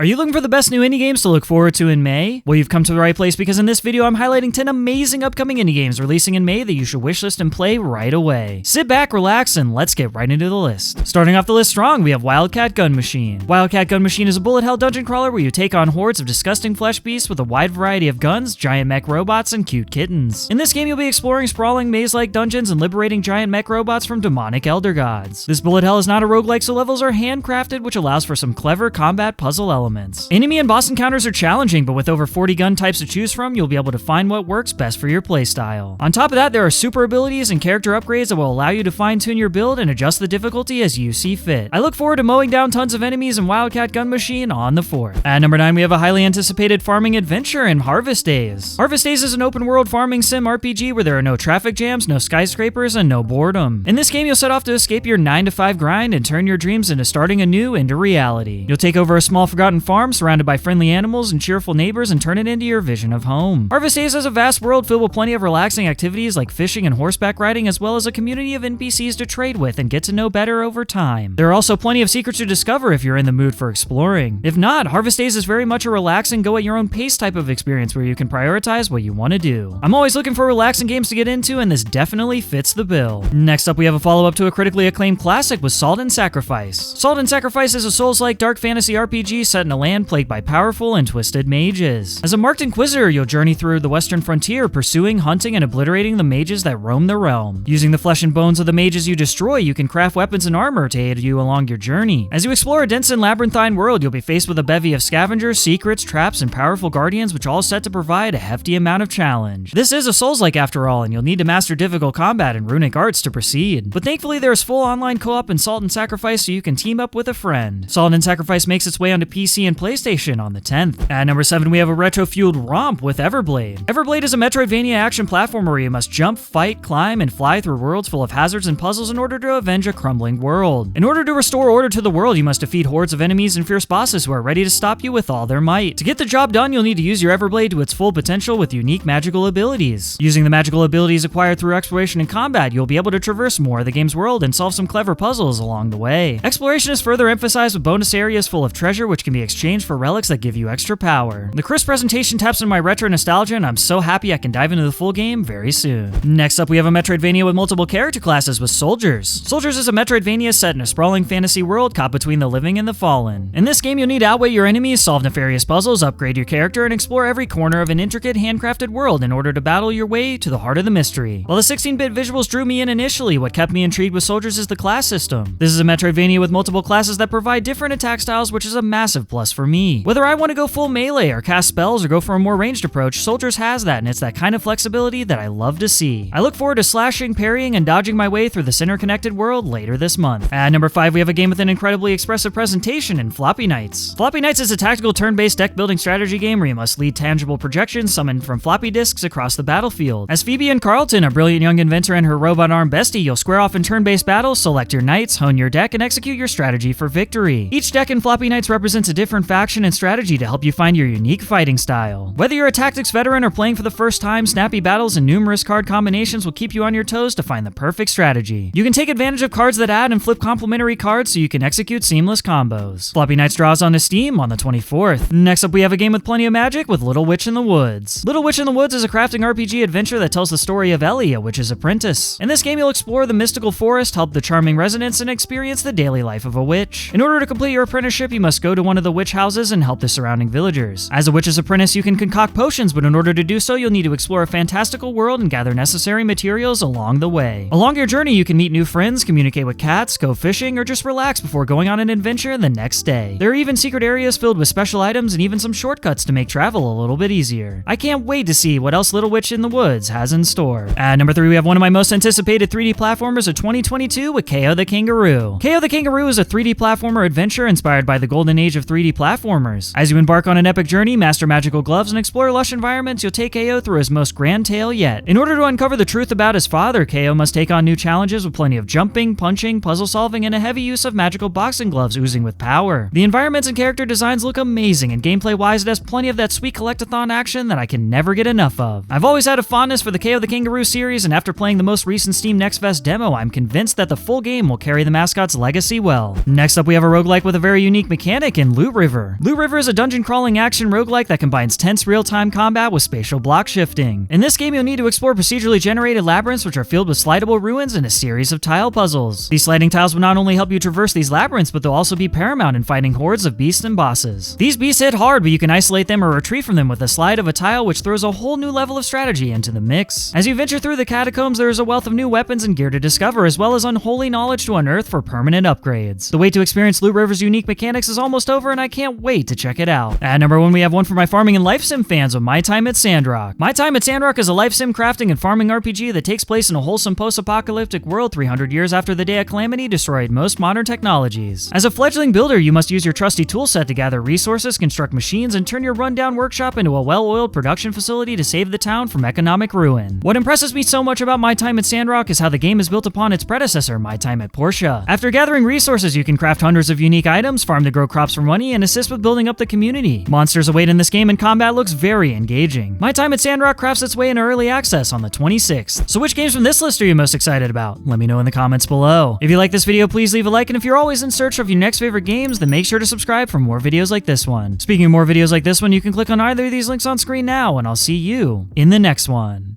Are you looking for the best new indie games to look forward to in May? Well, you've come to the right place because in this video I'm highlighting 10 amazing upcoming indie games releasing in May that you should wishlist and play right away. Sit back, relax, and let's get right into the list. Starting off the list strong, we have Wildcat Gun Machine. Wildcat Gun Machine is a bullet hell dungeon crawler where you take on hordes of disgusting flesh beasts with a wide variety of guns, giant mech robots, and cute kittens. In this game, you'll be exploring sprawling maze-like dungeons and liberating giant mech robots from demonic elder gods. This bullet hell is not a roguelike, so levels are handcrafted, which allows for some clever combat puzzle elements. Enemy and boss encounters are challenging, but with over 40 gun types to choose from, you'll be able to find what works best for your playstyle. On top of that, there are super abilities and character upgrades that will allow you to fine-tune your build and adjust the difficulty as you see fit. I look forward to mowing down tons of enemies in Wildcat Gun Machine on the 4th. At number 9, we have a highly anticipated farming adventure in Harvest Days. Harvest Days is an open-world farming sim RPG where there are no traffic jams, no skyscrapers, and no boredom. In this game, you'll set off to escape your 9-to-5 grind and turn your dreams into starting anew into reality. You'll take over a small forgotten farm surrounded by friendly animals and cheerful neighbors and turn it into your vision of home. Harvest Days has a vast world filled with plenty of relaxing activities like fishing and horseback riding, as well as a community of NPCs to trade with and get to know better over time. There are also plenty of secrets to discover if you're in the mood for exploring. If not, Harvest Days is very much a relaxing, go at your own pace type of experience where you can prioritize what you want to do. I'm always looking for relaxing games to get into, and this definitely fits the bill. Next up, we have a follow-up to a critically acclaimed classic with Salt and Sacrifice. Salt and Sacrifice is a Souls-like dark fantasy RPG set in a land plagued by powerful and twisted mages. As a marked inquisitor, you'll journey through the western frontier, pursuing, hunting, and obliterating the mages that roam the realm. Using the flesh and bones of the mages you destroy, you can craft weapons and armor to aid you along your journey. As you explore a dense and labyrinthine world, you'll be faced with a bevy of scavengers, secrets, traps, and powerful guardians, which all set to provide a hefty amount of challenge. This is a Souls-like after all, and you'll need to master difficult combat and runic arts to proceed. But thankfully, there is full online co-op in Salt and Sacrifice, so you can team up with a friend. Salt and Sacrifice makes its way onto PC and PlayStation on the 10th. At number 7, we have a retro-fueled romp with Everblade. Everblade is a Metroidvania action platformer where you must jump, fight, climb, and fly through worlds full of hazards and puzzles in order to avenge a crumbling world. In order to restore order to the world, you must defeat hordes of enemies and fierce bosses who are ready to stop you with all their might. To get the job done, you'll need to use your Everblade to its full potential with unique magical abilities. Using the magical abilities acquired through exploration and combat, you'll be able to traverse more of the game's world and solve some clever puzzles along the way. Exploration is further emphasized with bonus areas full of treasure which can be exchanged for relics that give you extra power. The crisp presentation taps into my retro nostalgia, and I'm so happy I can dive into the full game very soon. Next up, we have a Metroidvania with multiple character classes with Soldiers. Soldiers is a Metroidvania set in a sprawling fantasy world caught between the living and the fallen. In this game, you'll need to outweigh your enemies, solve nefarious puzzles, upgrade your character, and explore every corner of an intricate, handcrafted world in order to battle your way to the heart of the mystery. While the 16-bit visuals drew me in initially, what kept me intrigued with Soldiers is the class system. This is a Metroidvania with multiple classes that provide different attack styles, which is a massive plus for me. Whether I want to go full melee or cast spells or go for a more ranged approach, Soldiers has that, and it's that kind of flexibility that I love to see. I look forward to slashing, parrying, and dodging my way through this interconnected world later this month. At number 5, we have a game with an incredibly expressive presentation in Floppy Nights. Floppy Nights is a tactical turn-based deck-building strategy game where you must lead tangible projections summoned from floppy disks across the battlefield. As Phoebe and Carlton, a brilliant young inventor and her robot-armed bestie, you'll square off in turn-based battles, select your knights, hone your deck, and execute your strategy for victory. Each deck in Floppy Nights represents a different faction and strategy to help you find your unique fighting style. Whether you're a tactics veteran or playing for the first time, snappy battles and numerous card combinations will keep you on your toes to find the perfect strategy. You can take advantage of cards that add and flip complementary cards so you can execute seamless combos. Floppy Nights draws onto Steam on the 24th. Next up, we have a game with plenty of magic with Little Witch in the Woods. Little Witch in the Woods is a crafting RPG adventure that tells the story of Ellie, a witch's apprentice. In this game, you'll explore the mystical forest, help the charming residents, and experience the daily life of a witch. In order to complete your apprenticeship, you must go to one of the witch houses and help the surrounding villagers. As a witch's apprentice, you can concoct potions, but in order to do so, you'll need to explore a fantastical world and gather necessary materials along the way. Along your journey, you can meet new friends, communicate with cats, go fishing, or just relax before going on an adventure the next day. There are even secret areas filled with special items and even some shortcuts to make travel a little bit easier. I can't wait to see what else Little Witch in the Woods has in store. At number 3, we have one of my most anticipated 3D platformers of 2022 with KO the Kangaroo. KO the Kangaroo is a 3D platformer adventure inspired by the golden age of 3D platformers. As you embark on an epic journey, master magical gloves, and explore lush environments, you'll take KO through his most grand tale yet. In order to uncover the truth about his father, KO must take on new challenges with plenty of jumping, punching, puzzle solving, and a heavy use of magical boxing gloves oozing with power. The environments and character designs look amazing, and gameplay-wise it has plenty of that sweet collectathon action that I can never get enough of. I've always had a fondness for the KO the Kangaroo series, and after playing the most recent Steam Next Fest demo, I'm convinced that the full game will carry the mascot's legacy well. Next up, we have a roguelike with a very unique mechanic in Loot Loot River. Loot River is a dungeon crawling action roguelike that combines tense real-time combat with spatial block shifting. In this game, you'll need to explore procedurally generated labyrinths which are filled with slidable ruins and a series of tile puzzles. These sliding tiles will not only help you traverse these labyrinths, but they'll also be paramount in fighting hordes of beasts and bosses. These beasts hit hard, but you can isolate them or retreat from them with a slide of a tile, which throws a whole new level of strategy into the mix. As you venture through the catacombs, there is a wealth of new weapons and gear to discover, as well as unholy knowledge to unearth for permanent upgrades. The wait to experience Loot River's unique mechanics is almost over, and I can't wait to check it out. At number 1, we have one for my farming and life sim fans with My Time at Sandrock. My Time at Sandrock is a life sim crafting and farming RPG that takes place in a wholesome post-apocalyptic world 300 years after the day of calamity destroyed most modern technologies. As a fledgling builder, you must use your trusty toolset to gather resources, construct machines, and turn your rundown workshop into a well-oiled production facility to save the town from economic ruin. What impresses me so much about My Time at Sandrock is how the game is built upon its predecessor, My Time at Portia. After gathering resources, you can craft hundreds of unique items, farm to grow crops for money, and assist with building up the community. Monsters await in this game, and combat looks very engaging. My Time at Sandrock crafts its way into early access on the 26th. So which games from this list are you most excited about? Let me know in the comments below. If you like this video, please leave a like, and if you're always in search of your next favorite games, then make sure to subscribe for more videos like this one. Speaking of more videos like this one, you can click on either of these links on screen now, and I'll see you in the next one.